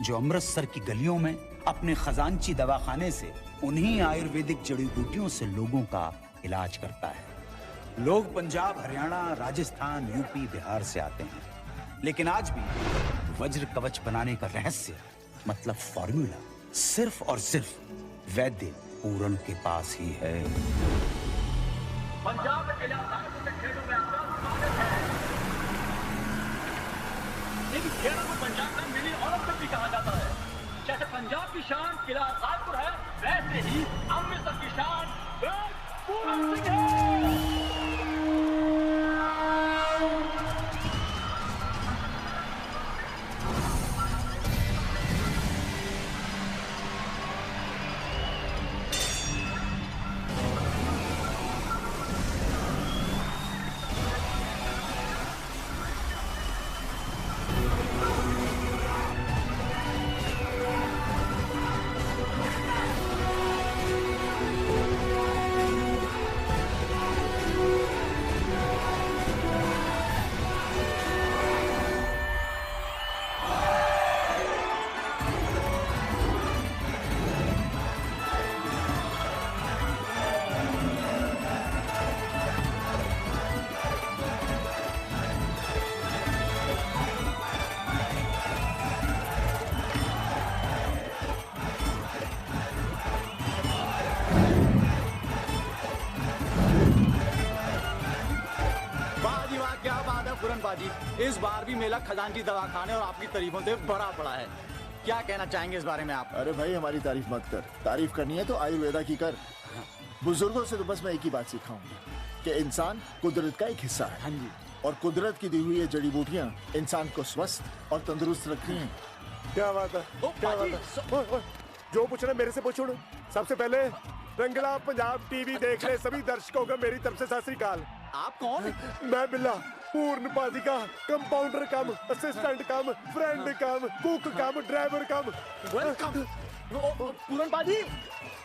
जो अमृतसर की गलियों में अपने खजानची दवाखाने से उन्हीं आयुर्वेदिक जड़ी बूटियों से लोगों का इलाज करता है। लोग पंजाब, हरियाणा, राजस्थान, यूपी, बिहार से आते हैं, लेकिन आज भी वज्र कवच बनाने का रहस्य मतलब फॉर्मूला सिर्फ और सिर्फ वैद्य पूरन के पास ही है। पंजाब के खेलों में आपका स्वागत है। इन खेलों को पंजाब का मिनी ओलंपिक भी कहा जाता है। जैसे पंजाब की शान किला रायपुर है, वैसे ही अमृतसर की शान पूरन सिंह है। इस बार भी मेला खजानची दवाखाने और आपकी तारीफों से भरा पड़ा है। क्या कहना चाहेंगे इस बारे में आप? अरे भाई, हमारी तारीफ मत कर, तारीफ करनी है तो आयुर्वेदा की कर। बुजुर्गों से तो बस मैं एक ही बात सीखा हूँ कि इंसान कुदरत का एक हिस्सा है। हाँ जी। और कुदरत की दी हुई ये जड़ी बूटियाँ इंसान को स्वस्थ और तंदुरुस्त रखती हैं। क्या बात है, क्या बात है। ओए, जो पूछना मेरे से पूछो। सबसे पहले रंगला पंजाब टीवी देख रहे सभी दर्शकों को मेरी तरफ से सत श्री अकाल। आप कौन? मैं बिल्ला पूर्ण पाजी का कंपाउंडर कम, असिस्टेंट कम, फ्रेंड कम, कुक कम, ड्राइवर कम। वेलकम पूरन पाजी।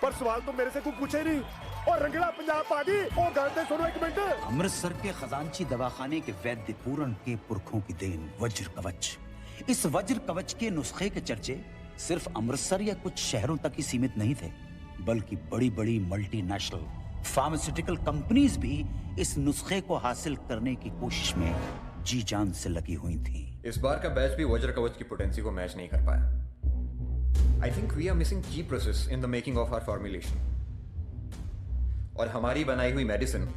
पर सवाल तो मेरे से कोई पूछे नहीं। और रंगला पंजाब पाजी और गाते सुनो एक मिनट। अमृतसर के खजानची दवाखाने के वैद्य पूरन के पुरखों की देन वज्र कवच। इस वज्र कवच के नुस्खे के चर्चे सिर्फ अमृतसर या कुछ शहरों तक ही सीमित नहीं थे, बल्कि बड़ी बड़ी मल्टीनेशनल फार्मास्यूटिकल कंपनीज भी इस नुस्खे को हासिल करने की कोशिश में जी जान से लगी हुई थी। इस बार का बैच भी वज्र कवच की पोटेंसी को मैच नहीं कर पाया। I think we are missing key process in the making of our formulation. और हमारी बनाई हुई मेडिसिन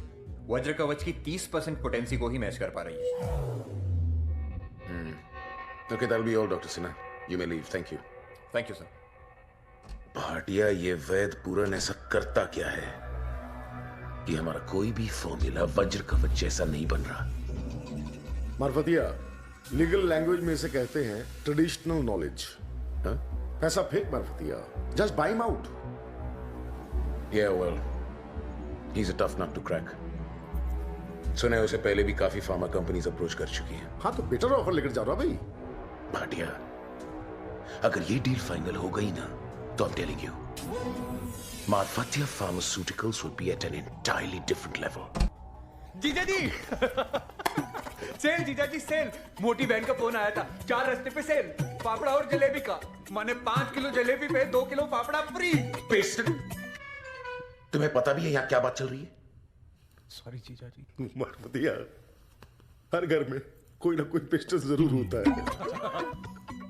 वज्र कवच की 30% पोटेंसी को ही मैच कर पा रही है। Okay, that'll be all, Dr. Sinha. You may leave. Thank you. Thank you sir. Bhatia, ये वैद पूरन ऐसा करता क्या है कि हमारा कोई भी फॉर्मूला वज्र कवच जैसा नहीं बन रहा? मार्फतिया, लीगल लैंग्वेज में इसे कहते हैं ट्रेडिशनल नॉलेज। पैसा फेंक मार्फतिया, just buy him out. Yeah, well, he's a tough nut to crack. सुना है उसे पहले भी काफी फार्मा कंपनीज अप्रोच कर चुकी हैं। हाँ तो बेटर ऑफर लेकर जा रहा भाई। भाटिया, अगर ये डील फाइनल हो गई ना तो I'm telling you, Marfatia Pharmaceuticals would be at an entirely different level. जीजा जी सेल, जीजा जी सेल। मोटी बहन का फोन आया था, 4 रास्ते पे सेल, पापड़ा और जलेबी का। माने 5 किलो जलेबी पे 2 किलो पापड़ा फ्री। तुम्हें पता भी है यहाँ क्या बात चल रही है? सॉरी जीजा जी। मार्फतिया, हर घर में कोई ना कोई पेस्टल जरूर होता है।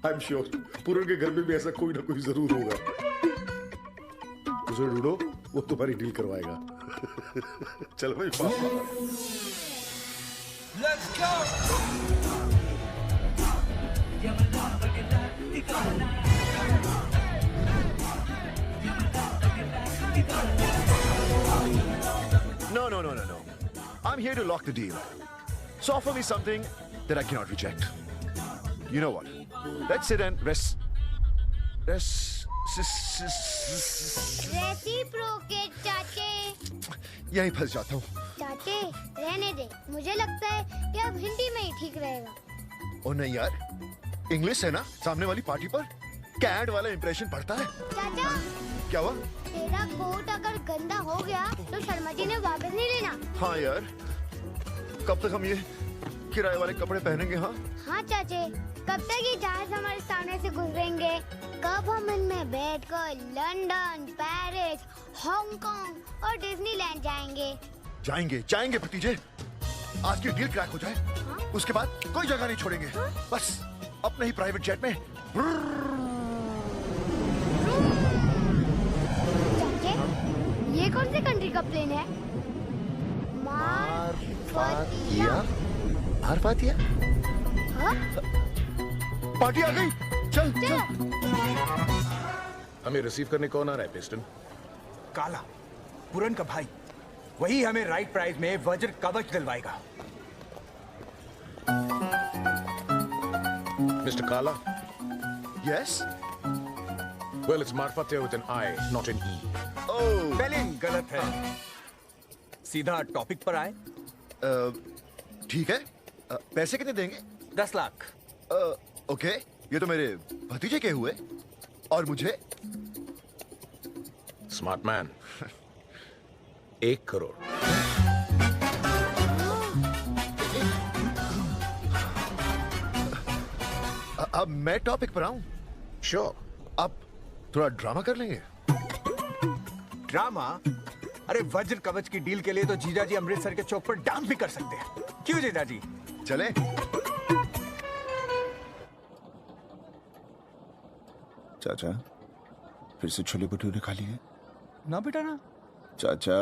आई एम श्योर पूरन के घर में भी ऐसा कोई ना कोई जरूर होगा। उसे ढूंढो, वो तुम्हारी डील करवाएगा। चल भाई पापा। Let's go. No. I'm here to lock the deal. So offer me something that I cannot reject. You know what? Let's sit and rest. Reciprocate चाचे। यहीं फंस जाता हूँ। चाचे रहने दे, मुझे लगता है कि अब हिंदी में ही ठीक रहेगा। ओ नहीं यार, इंग्लिश है ना सामने वाली पार्टी पर। कैड वाला इंप्रेशन पड़ता है। चाचा क्या हुआ? तेरा कोट अगर गंदा हो गया तो शर्मा जी ने वापस नहीं लेना। हाँ यार, कब तक हम ये किराए वाले कपड़े पहनेंगे? हाँ हाँ चाचे, कब तक ये जहाज हमारे सामने से गुजरेंगे? कब हम इनमें बैठकर लंदन, पेरिस, हांगकांग और डिज्नीलैंड जाएंगे? जाएंगे जाएंगे भतीजे। आज की डील क्रैक हो जाए, उसके बाद कोई जगह नहीं छोड़ेंगे। बस अपने ही प्राइवेट जेट में। चाचे, ये कौन सी कंट्री का प्लेन है? मारफतिया। मारफतिया? हाँ? पार्टी आ गई, चल चल। हमें रिसीव करने कौन आ रहा है पिस्टन? काला, पूरन का भाई, वही हमें राइट प्राइस में वज्र कवच दिलवाएगा। मिस्टर काला? Yes? Well, it's Marfatia with an I, not an E. Oh, spelling गलत है। सीधा टॉपिक पर आए। ठीक है। पैसे कितने देंगे? 10 लाख। ओके, ये तो मेरे भतीजे के हुए। और मुझे? Smart man. 1 करोड़। अब मैं टॉपिक पर आऊं? Sure. अब थोड़ा ड्रामा कर लेंगे। ड्रामा? अरे वज्र कवच की डील के लिए तो जीजा जी अमृतसर के चौक पर डांस भी कर सकते हैं। क्यों जीजा जी? चले? चाचा, फिर से छोले भटूरे खा लिए? ना बेटा ना। चाचा।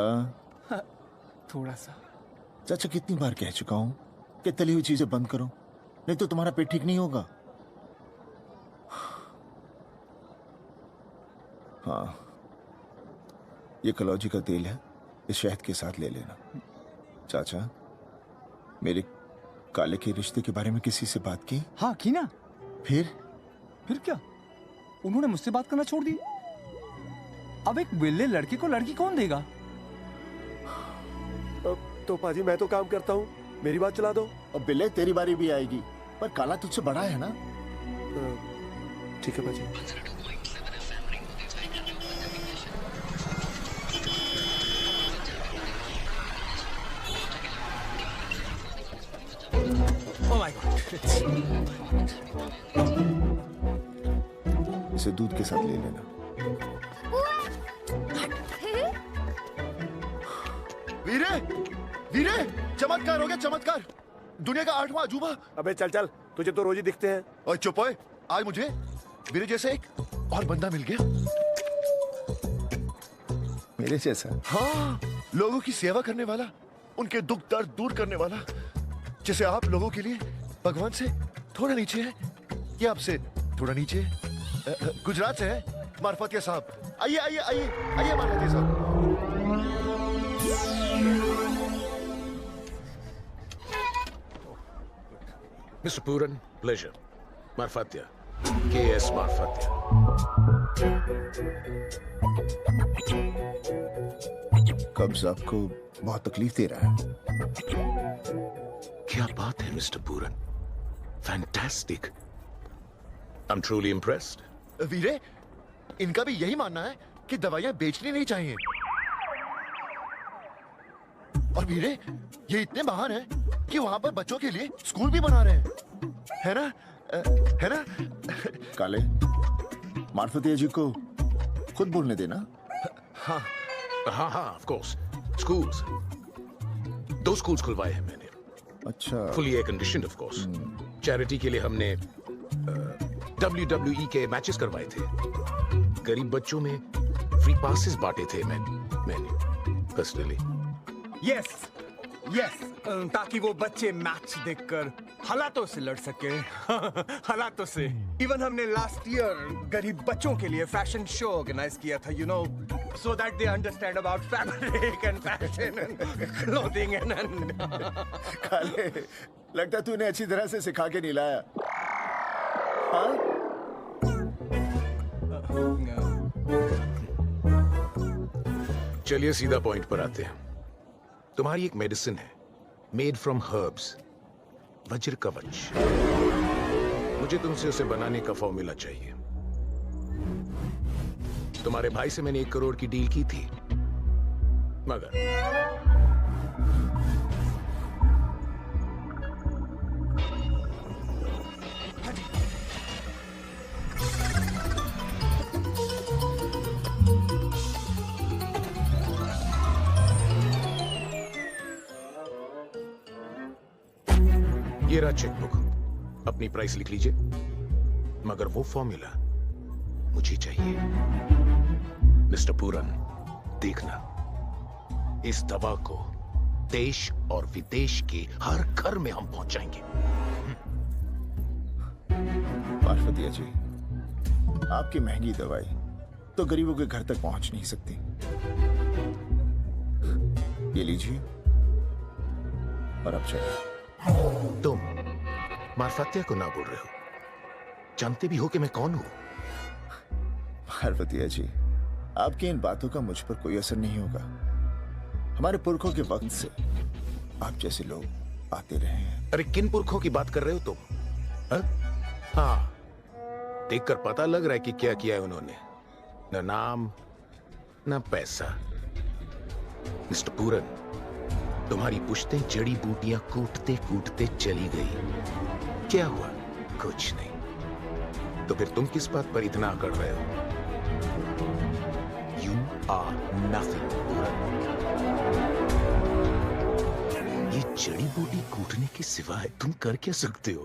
थोड़ा सा। चाचा, कितनी बार कह चुका हूं कि तली हुई चीजें बंद करो, नहीं तो तुम्हारा पेट ठीक नहीं होगा। हाँ, ये कलौजी का तेल है, इस शहद के साथ ले लेना। चाचा, मेरे काले के रिश्ते के बारे में किसी से बात की? हाँ की ना। फिर क्या? उन्होंने मुझसे बात करना छोड़ दी। अब एक बिल्ले लड़के को लड़की कौन देगा? तो पाजी मैं तो काम करता हूँ, मेरी बात चला दो। अब बिल्ले तेरी बारी भी आएगी, पर काला तुझसे बड़ा है ना। ठीक है पाजी। Oh my God. इसे दूध के साथ ले लेना। वीरे, वीरे, चमत्कार हो गया, चमत्कार। दुनिया का 8वां अजूबा। अबे चल चल, तुझे तो रोज ही दिखते हैं। और चुप होए, आज मुझे वीरे जैसे एक और बंदा मिल गया। मेरे जैसा? हाँ, लोगों की सेवा करने वाला, उनके दुख दर्द दूर करने वाला। जैसे आप लोगों के लिए भगवान से थोड़ा नीचे है, या आपसे थोड़ा नीचे है। गुजरात से है मारफतिया साहब। आइए आइए आइए आइए मारफतिया साहब। Mr. Puran, pleasure. Marfatia. K.S. Marfatia. कब्ज आपको बहुत तकलीफ दे रहा है। क्या बात है mister Puran, fantastic. I'm truly impressed. वीरे, इनका भी यही मानना है कि दवाइयां बेचनी नहीं चाहिए। और वीरे, ये इतने महान हैं कि वहां पर बच्चों के लिए स्कूल भी बना रहे हैं, है ना? है ना? काले, मारफतिया जी को खुद बोलने देना। हाँ हाँ, of course. Schools. 2 schools खुलवाए हैं मैंने। अच्छा। Fully air conditioned, of course. Charity के लिए हमने WWE के मैचेस करवाए थे। गरीब बच्चों में फ्री पासेस बांटे थे मैंने पर्सनली। यस यस, ताकि वो बच्चे मैच देखकर हालातों से लड़ सके। हालातों से। इवन हमने लास्ट ईयर गरीब बच्चों के लिए फैशन शो ऑर्गेनाइज किया था, you know, so that they understand about fabric and fashion and clothing and काले, लगता तूने अच्छी तरह से सिखा के नहीं लाया। हाँ? चलिए सीधा पॉइंट पर आते हैं। तुम्हारी एक मेडिसिन है, मेड फ्रॉम हर्ब्स, वज्र कवच। मुझे तुमसे उसे बनाने का फॉर्मूला चाहिए। तुम्हारे भाई से मैंने 1 करोड़ की डील की थी, मगर ये रहा चेकबुक, अपनी प्राइस लिख लीजिए, मगर वो फॉर्मूला मुझे चाहिए। मिस्टर पूरन, देखना, इस दवा को देश और विदेश के हर घर में हम पहुंचाएंगे। मार्फतिया जी, आपकी महंगी दवाई तो गरीबों के घर तक पहुंच नहीं सकती। ये लीजिए और अब चलिए। तुम मार्फतिया को ना बोल रहे हो, जानते भी हो कि मैं कौन हूं। मार्फतिया जी, आपकी इन बातों का मुझ पर कोई असर नहीं होगा। हमारे पुरखों के वक्त से आप जैसे लोग आते रहे हैं। अरे किन पुरखों की बात कर रहे हो तुम? हाँ, देखकर पता लग रहा है कि क्या किया है उन्होंने। न नाम न पैसा। मिस्टर पूरन, तुम्हारी पुश्तें जड़ी बूटियां कूटते कूटते चली गई। क्या हुआ? कुछ नहीं। तो फिर तुम किस बात पर इतना अकड़ रहे हो? You are nothing, पूरन। ये जड़ी बूटी कूटने के सिवाय तुम कर क्या सकते हो?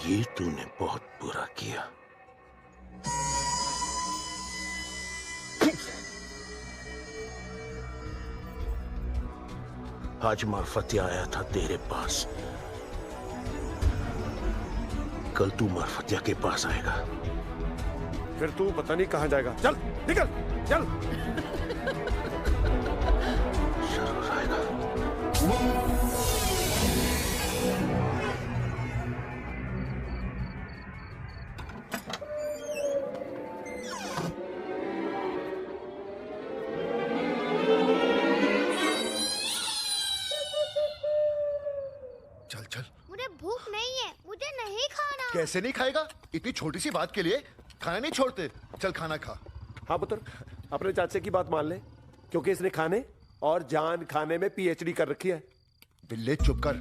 ये तूने बहुत बुरा किया। आज मार्फतिया आया था तेरे पास, कल तू मार्फतिया के पास आएगा। फिर तू पता नहीं कहां जाएगा। चल निकल, चल। जरूर आएगा। चल चल। मुझे भूख नहीं है, मुझे नहीं खाना। कैसे नहीं खाएगा? इतनी छोटी सी बात के लिए खाना नहीं छोड़ते। चल खाना खा। हाँ पुत्र, अपने चाचे की बात मान ले, क्योंकि इसने खाने और जान खाने में पीएचडी कर रखी है। बिल्ले चुप कर।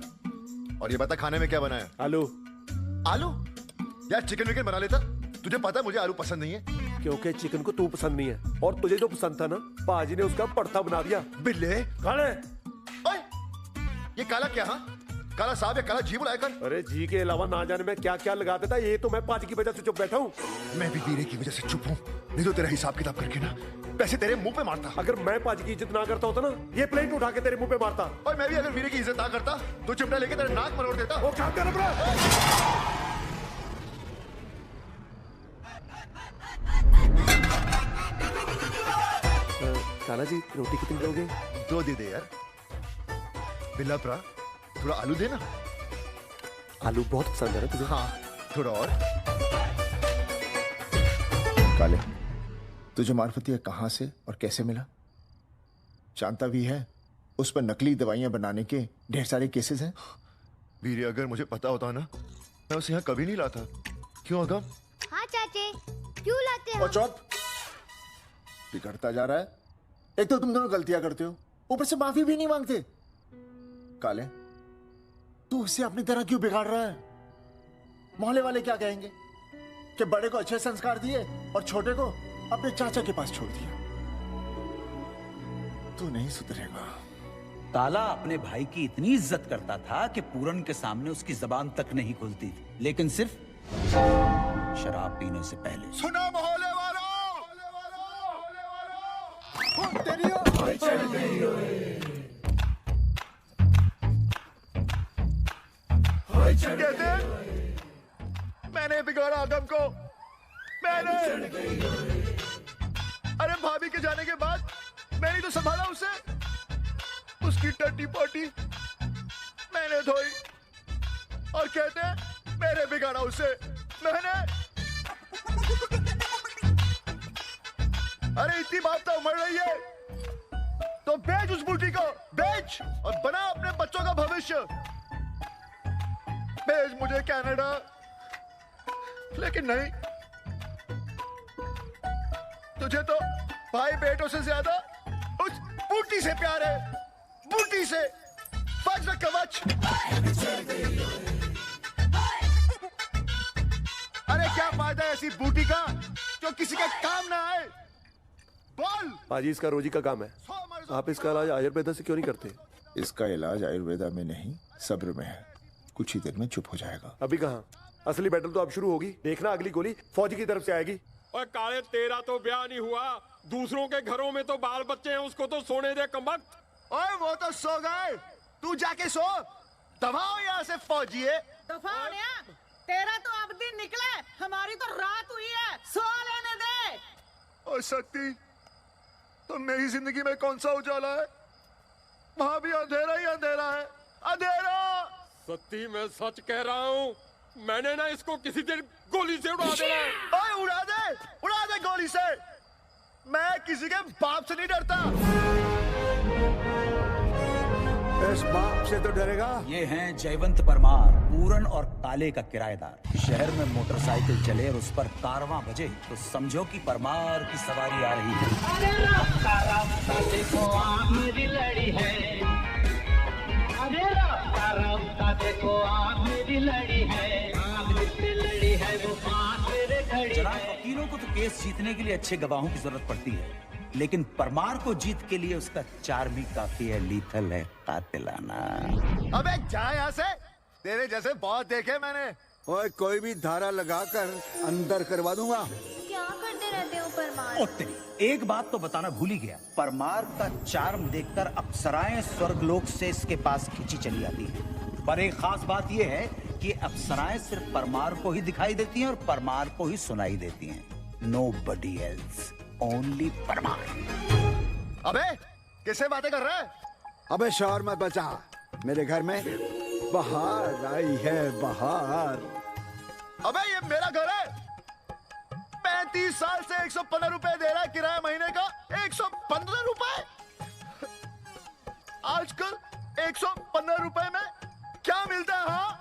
और ये बता खाने में क्या बनाया? आलू। आलू? यार चिकन विकन बना लेता। तुझे पता है मुझे आलू पसंद नहीं है। क्योंकि चिकन को तू पसंद नहीं है, और तुझे जो पसंद था ना, पाजी ने उसका पड़ता बना दिया। बिल्ले खाने। ओए, ये काला क्या? हाँ, काला साहब या काला जी बुलाया कर। अरे जी के अलावा ना जाने में क्या क्या लगा देता, ये तो मैं पाजी की वजह से चुप बैठा हूँ। मैं भी वीरे की वजह से चुप हूँ, नहीं तो तेरा हिसाब किताब करके ना पैसे तेरे मुंह पे मारता। अगर मैं पाजी की इज्जत ना करता होता ना, ये प्लेट उठा के तेरे मुंह पे मारता। और मैं भी अगर वीरे की इज्जत ना करता तो चिमटा लेके तेरे नाक मरोड़ देता। वो क्या कर रहा है? काला जी, रोटी कितनी दोगे? 2 दे दे यार। बिल्ला प्रा, थोड़ा आलू देना। आलू बहुत पसंद है ना तुझे? हाँ, थोड़ा और। काले, तुझे मार्फतिया कहां से और कैसे मिला? जानता भी है उस पर नकली दवाइयां बनाने के ढेर सारे केसेस हैं। वीरे, अगर मुझे पता होता ना, मैं उसे यहाँ कभी नहीं लाता। क्यों अगम? हाँ चाचे, क्यों लाते हो? और चुप, बिगड़ता जा रहा है। एक तो तुम दोनों गलतियां करते हो, ऊपर से माफी भी नहीं मांगते। काले, तू उसे अपनी तरह क्यों बिगाड़ रहा है? मोहल्ले वाले क्या कहेंगे कि बड़े को अच्छे संस्कार दिए और छोटे को अपने चाचा के पास छोड़ दिया। तू नहीं सुधरेगा। काला अपने भाई की इतनी इज्जत करता था कि पूरन के सामने उसकी जबान तक नहीं खुलती थी, लेकिन सिर्फ शराब पीने से पहले। सुना मोहल्ले वालों, कहते मैंने बिगाड़ा आदम को, मैंने। अरे भाभी के जाने के बाद मैंने तो संभाला उसे। उसकी टट्टी पोटी मैंने धोई, और कहते मैंने बिगाड़ा उसे, मैंने। अरे इतनी बात तो उमड़ रही है तो बेच उस बूटी को, बेच और बना अपने बच्चों का भविष्य। भेज मुझे कनाडा, लेकिन नहीं, तुझे तो भाई बेटों से ज्यादा उस बूटी से प्यार है, बूटी से। वज्र कवच। अरे क्या फायदा है ऐसी बूटी का जो किसी के काम ना आए? बोल। पाजी इसका रोजी का काम है, आप इसका इलाज आयुर्वेदा से क्यों नहीं करते? इसका इलाज आयुर्वेदा में नहीं सब्र में है, कुछ ही देर में चुप हो जाएगा। अभी कहाँ? असली बैटल तो अब शुरू होगी, देखना अगली गोली फौजी की तरफ से आएगी। ओए काले, तेरा तो ब्याह नहीं हुआ, दूसरों के घरों में तो बाल बच्चे हैं, उसको तो सोने दे कमबख्त। ओए वो तो सो गए, तू जाके सो। दबाओ यहाँ से फौजिए। दफाओ नया, तेरा तो अब दिन निकले, हमारी तो रात हुई है, सो लेने दे। ओ शक्ति, तो मेरी जिंदगी में कौन सा उजाला है? वहां भी अंधेरा ही अंधेरा है, अंधेरा। सत्ती मैं सच कह रहा हूँ, मैंने ना इसको किसी दिन गोली से उड़ा देना है। ओए उड़ा दे गोली से। मैं किसी के बाप से नहीं डरता। इस बाप से तो डरेगा। ये हैं जयवंत परमार, पूरन और काले का किराएदार। शहर में मोटरसाइकिल चले और उस पर कारवां बजे तो समझो कि परमार की सवारी आ रही है। अरे रास्ता रास्ता देखो आँख मेरी लड़ी है, अरे रास्ता देखो आँख मेरी लड़ी है, आँख जिससे लड़ी है वो आँख मेरे घड़ी। जनाब, वकीलों को तो केस जीतने के लिए अच्छे गवाहों की जरूरत पड़ती है, लेकिन परमार को जीत के लिए उसका चार्म ही काफी है, लीथल है, कातिलाना। अबे जा यहाँ से, तेरे जैसे बहुत देखे मैंने। ओए कोई भी धारा लगाकर अंदर करवा दूंगा। क्या करते रहते हो परमार? ओ तेरी, एक बात तो बताना भूल ही गया, परमार का चार्म देखकर अप्सराएं स्वर्गलोक से इसके पास खींची चली आती हैं। पर एक खास बात यह है कि अप्सराएं सिर्फ परमार को ही दिखाई देती हैं और परमार को ही सुनाई देती हैं। Nobody else, only Parmar. अबे किससे बातें कर रहा है? अबे शोर मत बचा, मेरे घर में बाहर आई है बाहर। अबे ये मेरा घर है। 35 साल से 115 रुपए दे रहा है किराया महीने का। 115 रुपए? आजकल 115 रुपए में क्या मिलता है? हाँ?